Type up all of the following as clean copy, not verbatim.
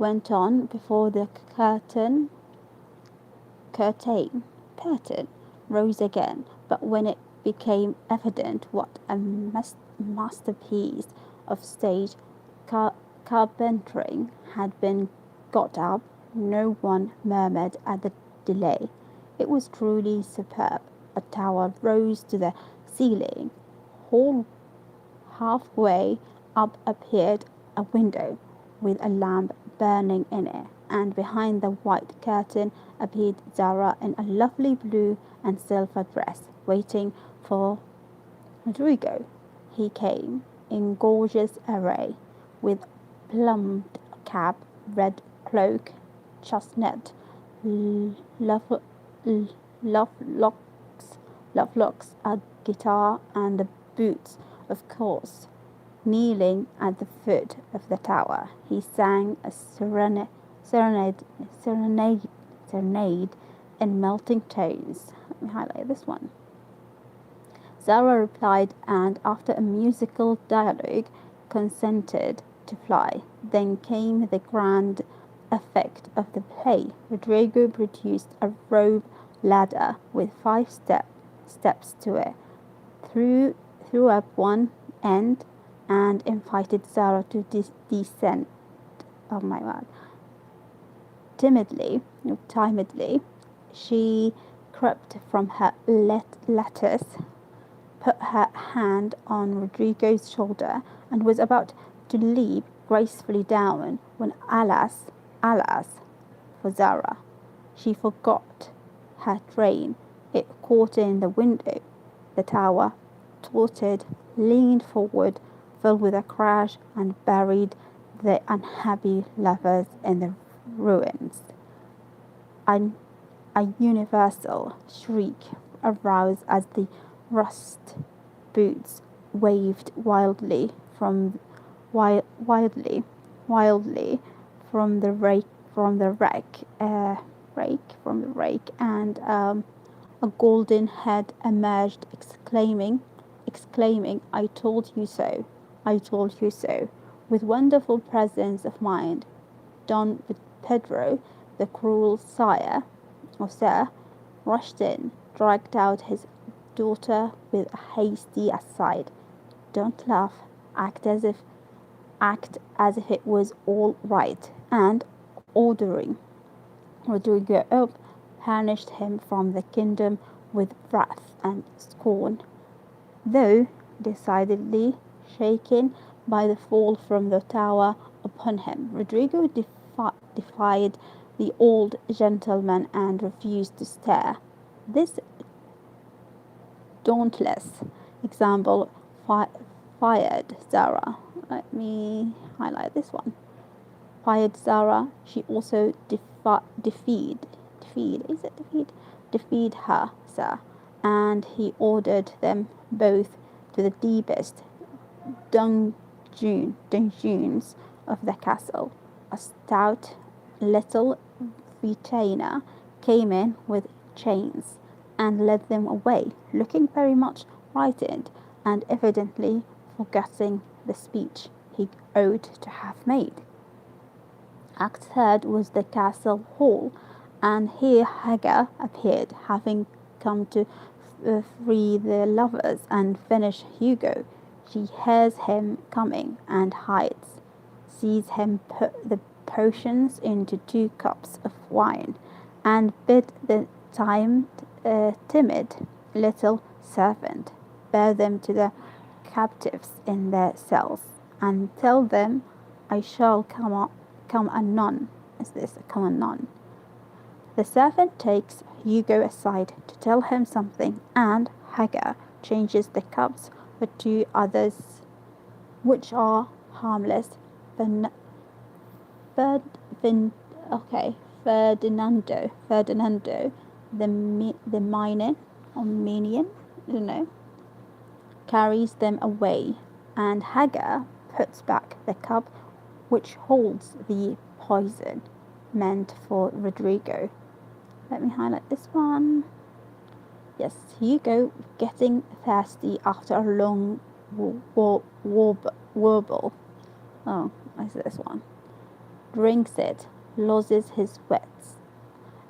went on before the curtain rose again, but when it became evident what a masterpiece of stage carpentering had been got up, no one murmured at the delay. It was truly superb. A tower rose to the ceiling. Halfway up appeared a window with a lamp burning in it, and behind the white curtain appeared Zara in a lovely blue and silver dress, waiting for Rodrigo. He came in gorgeous array, with plumed cap, red cloak, chestnut love locks, a guitar, and the boots, of course. Kneeling at the foot of the tower, he sang a serenade in melting tones. Let me highlight this one. Zara replied, and after a musical dialogue, consented to fly. Then came the grand effect of the play. Rodrigo produced a rope ladder with 5 steps to it, threw up one end, and invited Zara to descend. Oh my God! Timidly, she crept from her lattice, put her hand on Rodrigo's shoulder, and was about to leap gracefully down when alas for Zara, she forgot her train. It caught in the window. The tower tottered, leaned forward, fell with a crash, and buried the unhappy lovers in the ruins. A universal shriek arose as the rust boots waved wildly from the rake, and a golden head emerged, exclaiming, "I told you so! I told you so!" With wonderful presence of mind, Don Pedro, the cruel sir, rushed in, dragged out his daughter with a hasty aside. "Don't laugh. Act as if it was all right," and ordering Rodrigo up, banished him from the kingdom with wrath and scorn. Though decidedly shaken by the fall from the tower upon him, Rodrigo defied the old gentleman and refused to stir. This dauntless example fired Zara. Let me highlight this one. Fired Zara. She also defied her, sir, and he ordered them both to the deepest dungeons of the castle. A stout little retainer came in with chains and led them away, looking very much frightened and evidently forgetting the speech he ought to have made. Act third was the castle hall, and here Hagar appeared, having come to free the lovers and finish Hugo. She hears him coming and hides, sees him put the potions into 2 cups of wine, and bid the timid little servant bear them to the captives in their cells, and tell them, "I shall come anon." Is this a come anon? The servant takes Hugo aside to tell him something, and Hagar changes the cups for 2 others, which are harmless. Ferdinando, the minion, I don't know, carries them away, and Hagar puts back the cup which holds the poison meant for Rodrigo. Let me highlight this one. Yes, Hugo, getting thirsty after a long warble. Oh, I see this one. drinks it, loses his wits,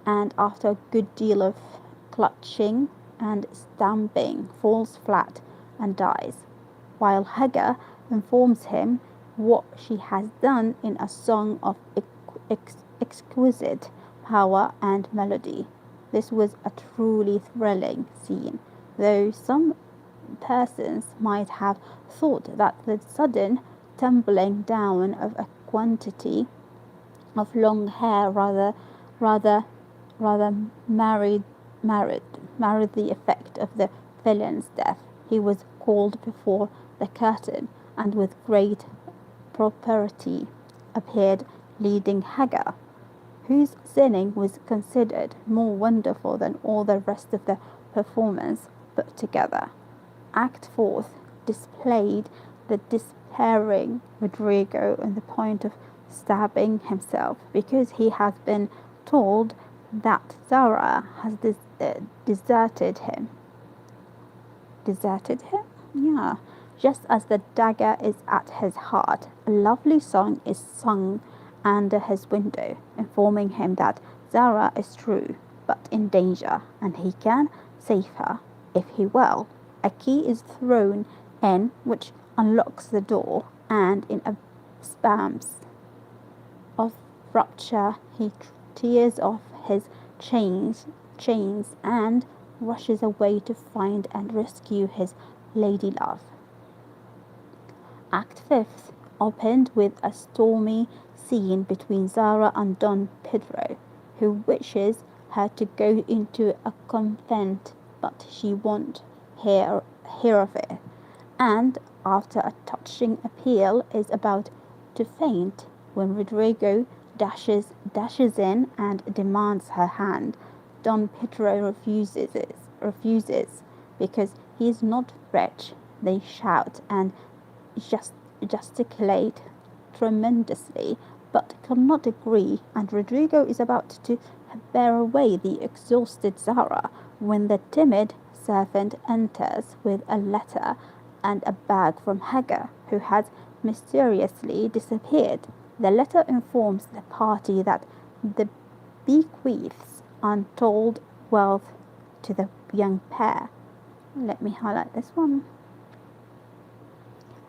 and after a good deal of clutching and stamping falls flat and dies, while Hagar informs him what she has done in a song of exquisite power and melody. This was a truly thrilling scene, though some persons might have thought that the sudden tumbling down of a quantity of long hair rather married the effect of the villain's death. He was called before the curtain, and with great propriety appeared leading Hagar, whose singing was considered more wonderful than all the rest of the performance put together. Act 4 displayed the despairing Rodrigo on the point of stabbing himself because he has been told that Zara has deserted him. Deserted him? Yeah. Just as the dagger is at his heart, a lovely song is sung under his window, informing him that Zara is true, but in danger, and he can save her if he will. A key is thrown in which unlocks the door, and in a spasm of rapture he tears off his chains and rushes away to find and rescue his lady love. Act 5 opened with a stormy scene between Zara and Don Pedro, who wishes her to go into a convent, but she won't hear of it, and after a touching appeal is about to faint when Rodrigo dashes in and demands her hand. Don Pedro refuses because he is not rich. They shout and gesticulate tremendously, but cannot agree, and Rodrigo is about to bear away the exhausted Zara when the timid servant enters with a letter and a bag from Hagar, who has mysteriously disappeared. The letter informs the party that the bequeaths untold wealth to the young pair. Let me highlight this one.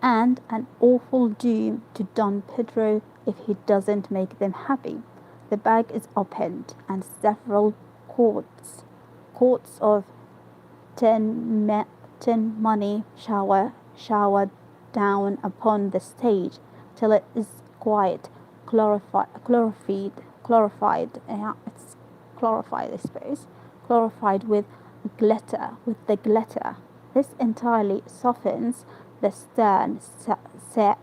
And an awful doom to Don Pedro if he doesn't make them happy. The bag is opened, and several quarts of tin money shower down upon the stage till it is quite glorified. It's glorified, I suppose. Glorified with the glitter. This entirely softens the stern sir.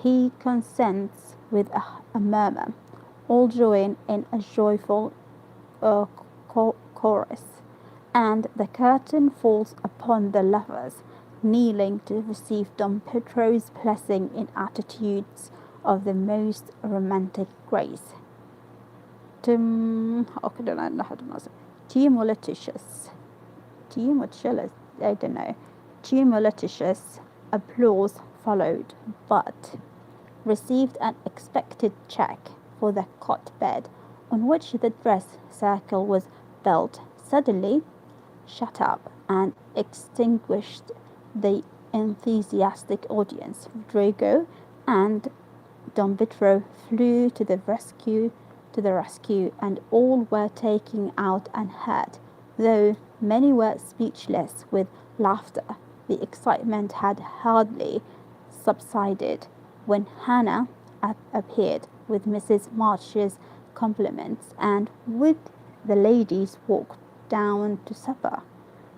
He consents with a murmur. All join in a joyful chorus, and the curtain falls upon the lovers, kneeling to receive Don Pedro's blessing in attitudes of the most romantic grace. Tumultuous applause followed, but received an expected check for the cot bed on which the dress circle was built suddenly shut up and extinguished the enthusiastic audience. Rodrigo and Don Pedro flew to the rescue, and all were taken out unhurt, though many were speechless with laughter. The excitement had hardly subsided when Hannah appeared with Mrs. March's compliments, and with the ladies walked down to supper.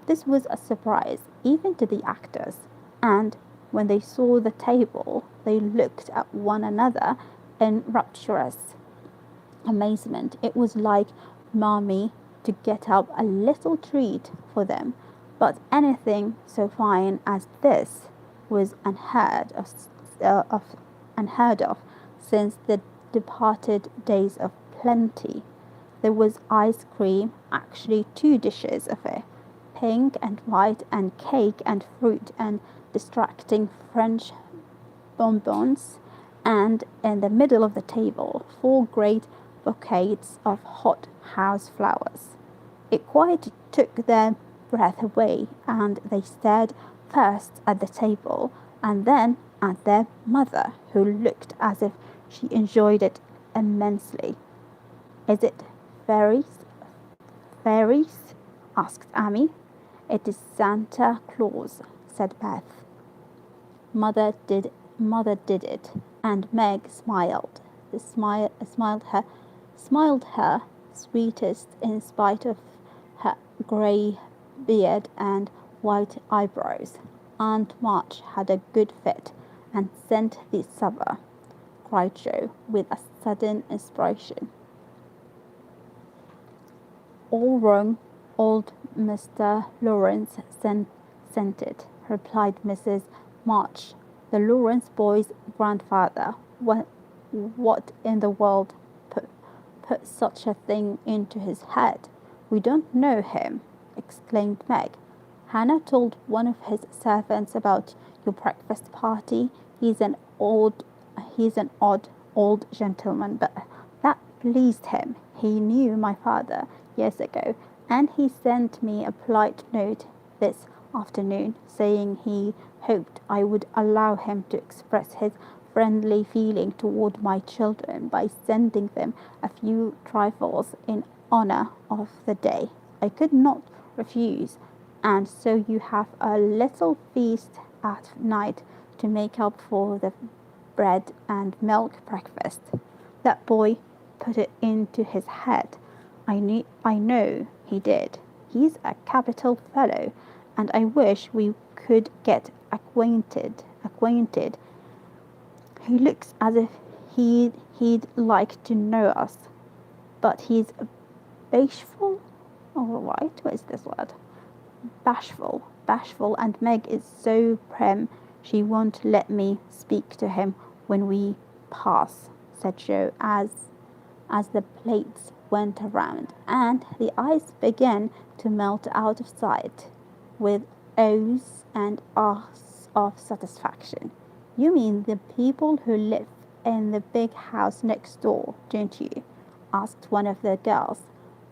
This was a surprise even to the actors, and when they saw the table, they looked at one another in rapturous amazement. It was like Mommy to get up a little treat for them, but anything so fine as this was unheard of since the departed days of plenty. There was ice cream, actually 2 dishes of it, pink and white, and cake and fruit and distracting French bonbons and in the middle of the table 4 great bouquets of hot house flowers. It quite took their breath away, and they stared first at the table and then at their mother, who looked as if she enjoyed it immensely. "Is it fairies?" "Fairies?" asked Amy. "It is Santa Claus," said Beth. Mother did it, and Meg smiled. Smiled her sweetest in spite of her grey beard and white eyebrows. "Aunt March had a good fit and sent the supper," cried Joe with a sudden inspiration. "All wrong. Old Mr. Lawrence sent it," replied Mrs. March. "The Lawrence boys' grandfather. What in the world put such a thing into his head? We don't know him," exclaimed Meg. "Hannah told one of his servants about your breakfast party. He's an odd old gentleman, but that pleased him. He knew my father years ago, and he sent me a polite note this afternoon saying he hoped I would allow him to express his friendly feeling toward my children by sending them a few trifles in honor of the day. I could not refuse, and so you have a little feast at night to make up for the bread and milk breakfast. That boy put it into his head. I know he did. He's a capital fellow, and I wish we could get acquainted. He looks as if he'd like to know us, but he's bashful. All right, what is this word? Bashful, and Meg is so prim she won't let me speak to him when we pass," said Joe as the plates went around, and the ice began to melt out of sight with ohs and ahs of satisfaction. "You mean the people who live in the big house next door, don't you?" asked one of the girls.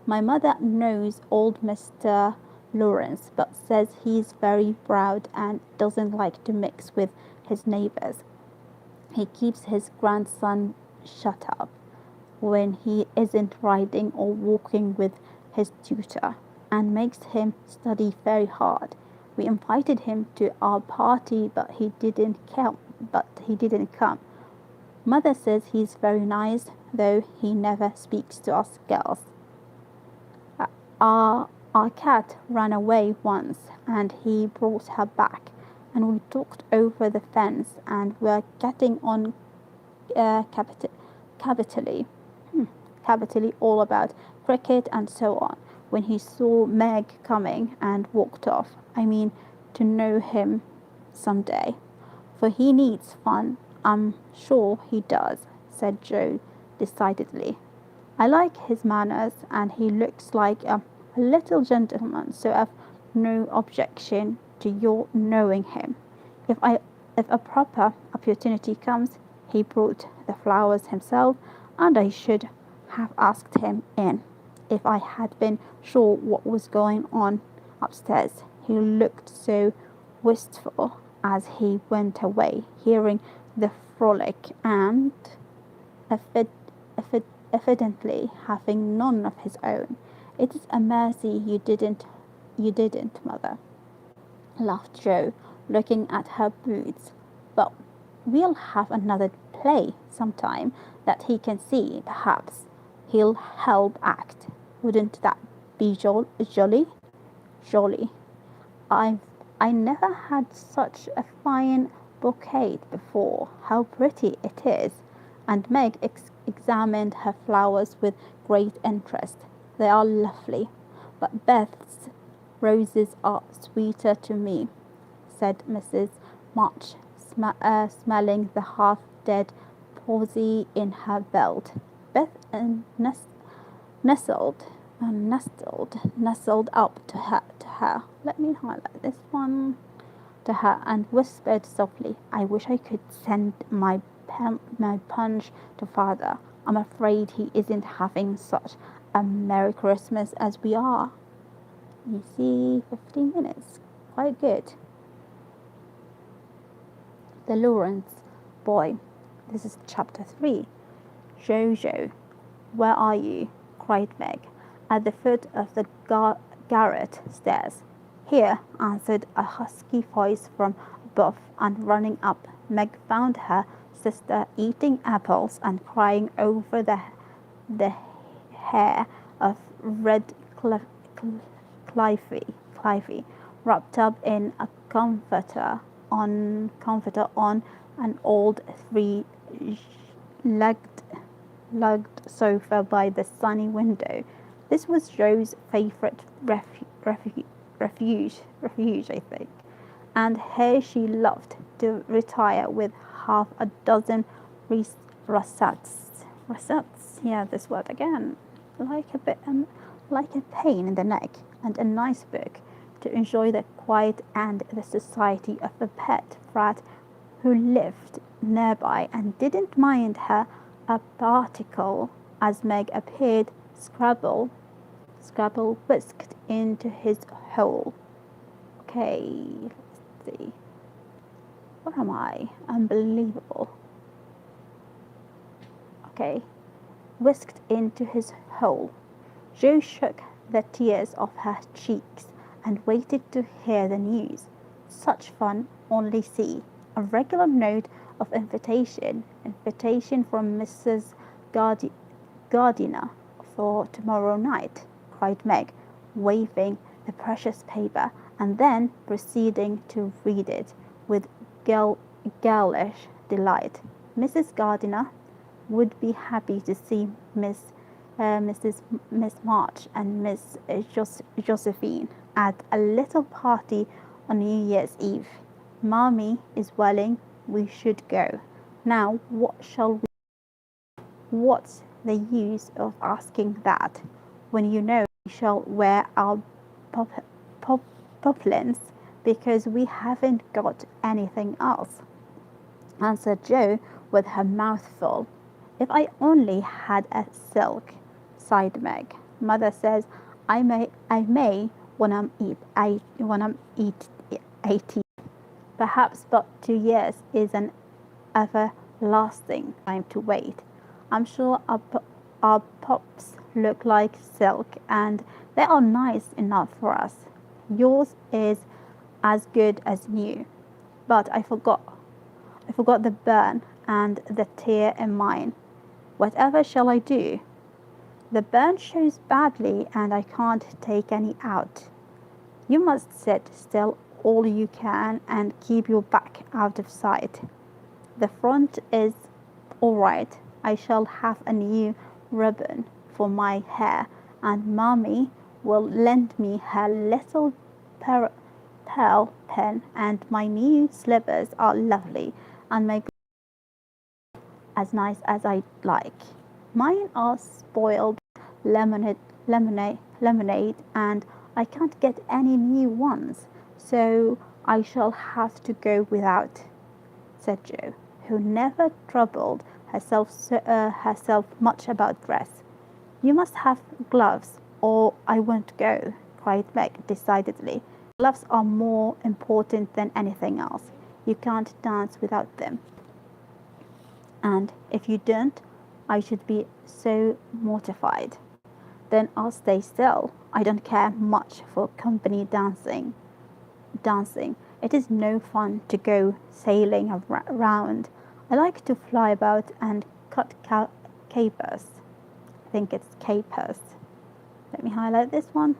"My mother knows old Mr. Lawrence, but says he's very proud and doesn't like to mix with his neighbors. He keeps his grandson shut up when he isn't riding or walking with his tutor, and makes him study very hard. We invited him to our party, but he didn't come. Mother says he's very nice, though he never speaks to us girls. Our cat ran away once, and he brought her back, and we talked over the fence, and were getting on capitally all about cricket and so on, when he saw Meg coming and walked off. I mean to know him some day, for he needs fun. I'm sure he does," said Joe decidedly. "I like his manners, and he looks like a little gentleman, so I've no objection to your knowing him. If a proper opportunity comes, he brought the flowers himself, and I should have asked him in if I had been sure what was going on upstairs. He looked so wistful as he went away, hearing the frolic and evidently having none of his own. It is a mercy you didn't, Mother," laughed Joe, looking at her boots. "But we'll have another play sometime that he can see. Perhaps he'll help act. Wouldn't that be jolly? Jolly. I never had such a fine bouquet before. How pretty it is!" And Meg examined her flowers with great interest. "They are lovely, but Beth's roses are sweeter to me," said Mrs. March, smelling the half-dead posy in her belt. Beth nestled up to her. Let me highlight this one. To her, and whispered softly, "I wish I could send my punch to father. I'm afraid he isn't having such a Merry Christmas as we are. You see, 15 minutes. Quite good. The Lawrence boy. This is chapter 3. Jojo, where are you? Cried Meg, at the foot of the garret stairs. Here, answered a husky voice from above, and running up, Meg found her sister eating apples and crying over the hair of red Clivey, wrapped up in a comforter on an old three-legged sofa by the sunny window. This was Joe's favourite refuge, I think, and here she loved to retire with half a dozen rosettes. Yeah, this word again, like a pain in the neck, and a nice book, to enjoy the quiet and the society of a pet rat who lived nearby and didn't mind her a particle as Meg appeared. Scrabble whisked into his hole. Okay, let's see. What am I? Unbelievable. Okay, whisked into his hole. Jo shook the tears off her cheeks and waited to hear the news. Such fun, only see. A regular note of invitation from Mrs. Gardiner for tomorrow night, cried Meg, waving the precious paper, and then proceeding to read it with girlish delight. Mrs. Gardiner would be happy to see Miss March and Miss Josephine at a little party on New Year's Eve. Mommy is willing, we should go. Now, what's the use of asking that when you know we shall wear our poplins because we haven't got anything else? Answered Jo with her mouth full. If I only had a silk, sighed Meg. Mother says I may when I'm 80. Perhaps but 2 years is an everlasting time to wait. I'm sure our pops look like silk, and they are nice enough for us. Yours is as good as new. But I forgot the burn and the tear in mine. Whatever shall I do? The burn shows badly, and I can't take any out. You must sit still all you can and keep your back out of sight. The front is all right. I shall have a new ribbon for my hair, and Mommy will lend me her little pearl pin, and my new slippers are lovely, and my as nice as I like. Mine are spoiled lemonade, and I can't get any new ones, so I shall have to go without, said Jo, who never troubled herself much about dress. You must have gloves, or I won't go, cried Meg decidedly. Gloves are more important than anything else. You can't dance without them. And if you don't, I should be so mortified. Then I'll stay still. I don't care much for company dancing. It is no fun to go sailing around. I like to fly about and cut capers. I think it's capers. Let me highlight this one.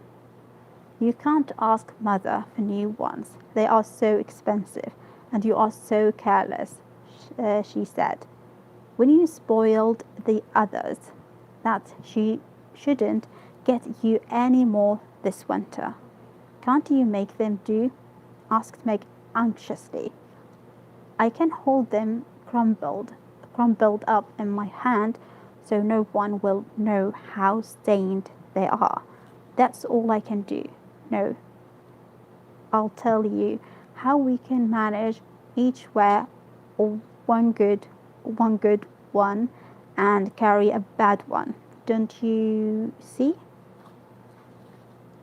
You can't ask Mother for new ones. They are so expensive, and you are so careless, she said. When you spoiled the others, that she shouldn't get you any more this winter. Can't you make them do? Asked Meg anxiously. I can hold them crumpled up in my hand so no one will know how stained they are. That's all I can do. No, I'll tell you how we can manage each wear, or one good one good one and carry a bad one. Don't you see?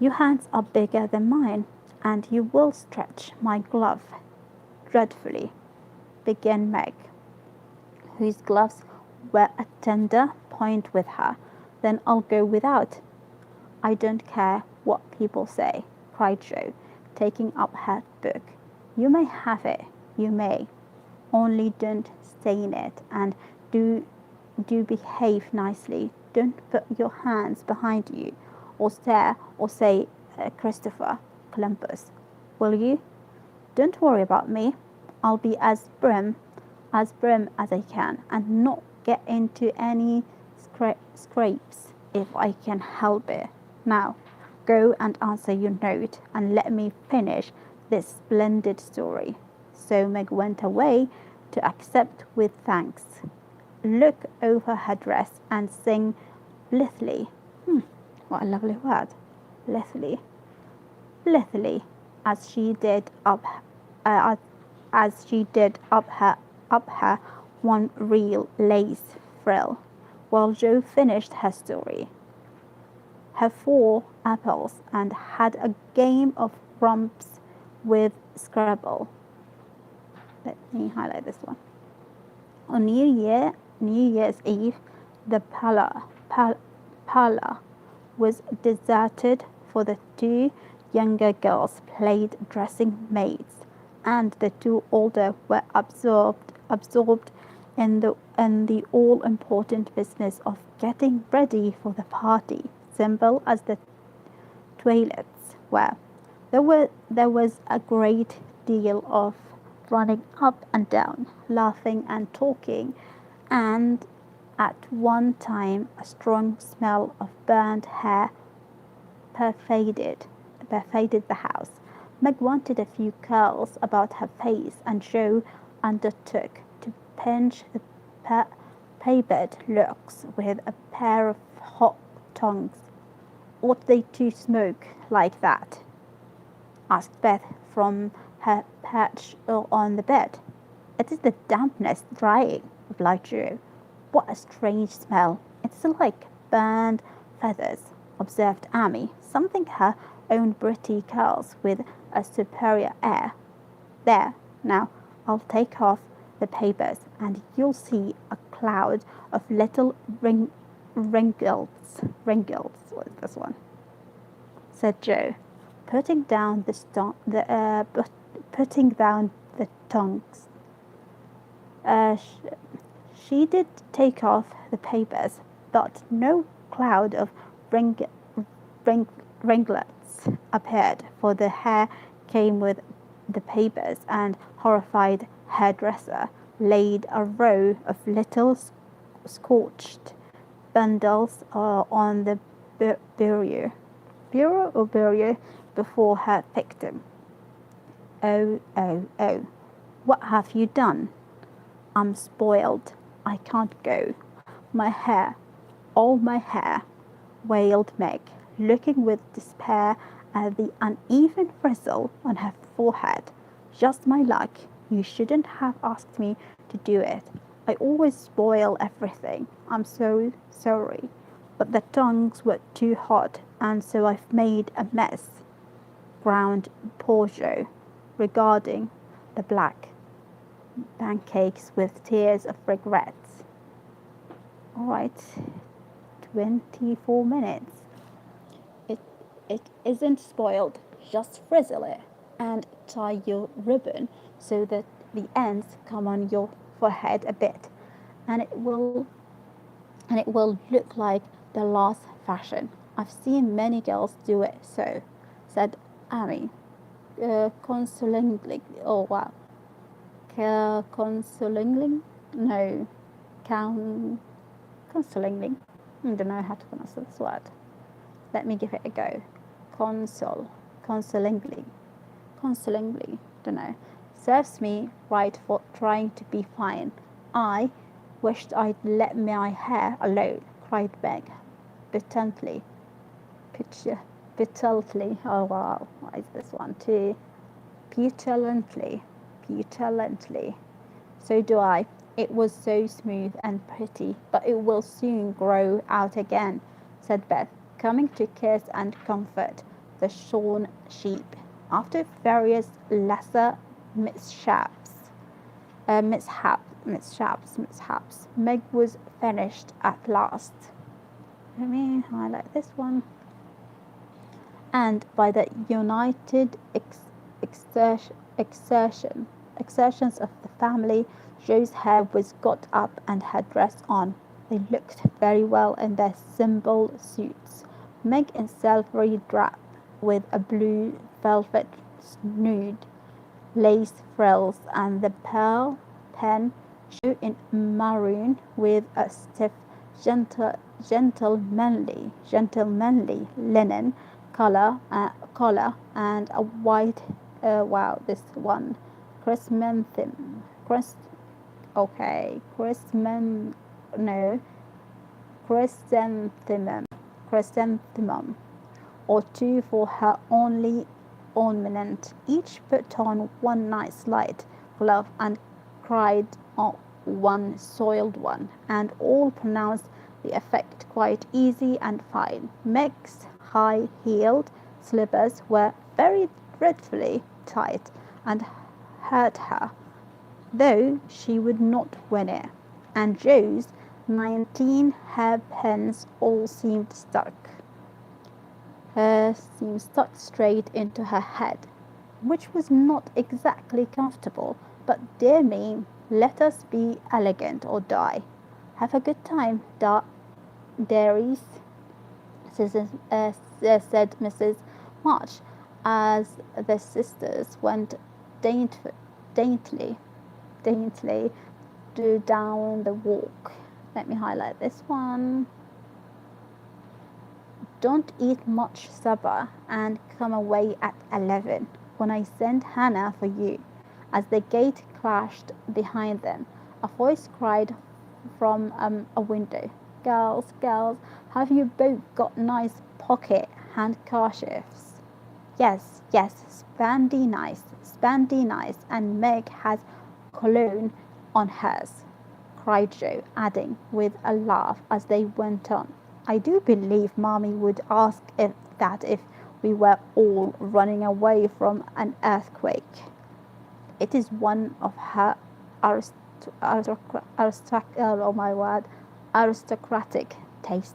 Your hands are bigger than mine, and you will stretch my glove dreadfully, began Meg, whose gloves were a tender point with her. Then I'll go without. I don't care what people say, cried Jo, taking up her book. You may have it, you may. Only don't stain it, and do behave nicely. Don't put your hands behind you, or stare, or say Christopher Columbus. Will you? Don't worry about me. I'll be as prim as I can, and not get into any scrapes if I can help it. Now, go and answer your note, and let me finish this splendid story. So Meg went away to accept with thanks, look over her dress, and sing blithely. What a lovely word, blithely. Blithely, as she did up her one real lace frill, while Jo finished her story, her 4 apples, and had a game of romps with Scrabble. Let me highlight this one. On New Year's Eve, the parlor was deserted, for the 2 younger girls played dressing maids, and the 2 older were absorbed in the all-important business of getting ready for the party, simple as the toilets were. There was a great deal of running up and down, laughing and talking, and at one time a strong smell of burnt hair pervaded the house. Meg wanted a few curls about her face, and Jo undertook to pinch the papered looks with a pair of hot tongs. Ought they to smoke like that? Asked Beth from her perch on the bed. It is the dampness drying, replied Jo. What a strange smell. It's like burned feathers, observed Amy, something her own pretty curls with a superior air. There, now, I'll take off the papers, and you'll see a cloud of little wrinkles. What is this one? Said Jo, putting down the tongs. She did take off the papers, but no cloud of ringlets appeared, for the hair came with the papers, and horrified hairdresser laid a row of little scorched bundles on the bureau before her victim. Oh, what have you done? I'm spoiled. I can't go. My hair, all my hair, wailed Meg, looking with despair at the uneven frizzle on her forehead. Just my luck. You shouldn't have asked me to do it. I always spoil everything. I'm so sorry. But the tongs were too hot, and so I've made a mess, groaned poor Jo, regarding the black pancakes with tears of regrets. All right, 24 minutes. It isn't spoiled. Just frizzle it and tie your ribbon so that the ends come on your forehead a bit, and it will look like the last fashion. I've seen many girls do it so, said Amy, consolingly. Oh wow. Consolingly? No. Consolingly. I don't know how to pronounce this word. Let me give it a go. Consolingly. Don't know. Serves me right for trying to be fine. I wished I'd let my hair alone, cried Meg, petulantly. Oh wow, what is this one too? Petulantly. So do I. It was so smooth and pretty, but it will soon grow out again, said Beth, coming to kiss and comfort the shorn sheep. After various lesser mishaps, Meg was finished at last. Let me highlight this one. And by the united exertions of the family, Joe's hair was got up and her dress on. They looked very well in their simple suits. Meg in silvery drab with a blue velvet snood, lace frills, and the pearl pen. Joe in maroon with a stiff, gentlemanly linen collar and a white this one chrysanthemum chrysanthemum or two for her only ornament. Each put on one nice light glove and cried on one soiled one, and all pronounced the effect quite easy and fine. Meg's high-heeled slippers were very dreadfully tight and hurt her, though she would not win it, and Joe's 19 hairpins all seemed stuck straight into her head, which was not exactly comfortable, but dear me, let us be elegant or die. Have a good time, dearies, said Mrs. March, as the sisters went daintily down the walk. Let me highlight this one. Don't eat much supper and come away at 11 when I send Hannah for you. As the gate clashed behind them, a voice cried from a window, Girls, have you both got nice pocket handkerchiefs? Yes, spandy nice, and Meg has cologne on hers, cried Joe, adding with a laugh as they went on, I do believe Mommy would ask if we were all running away from an earthquake. It is one of her aristocratic tastes,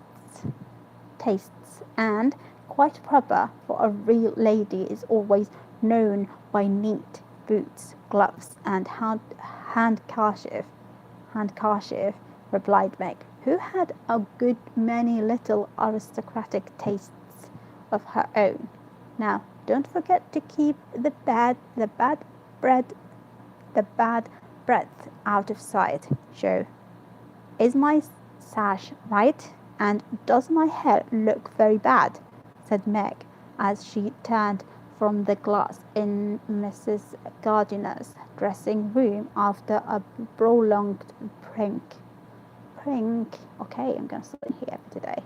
and quite proper, for a real lady is always known by neat boots, gloves, and handkerchief, replied Meg, who had a good many little aristocratic tastes of her own. Now, don't forget to keep the bad breath out of sight, Joe. Is my sash right? And does my hair look very bad? Said Meg, as she turned from the glass in Mrs. Gardiner's dressing room after a prolonged prank. Okay, I'm going to stop in here for today.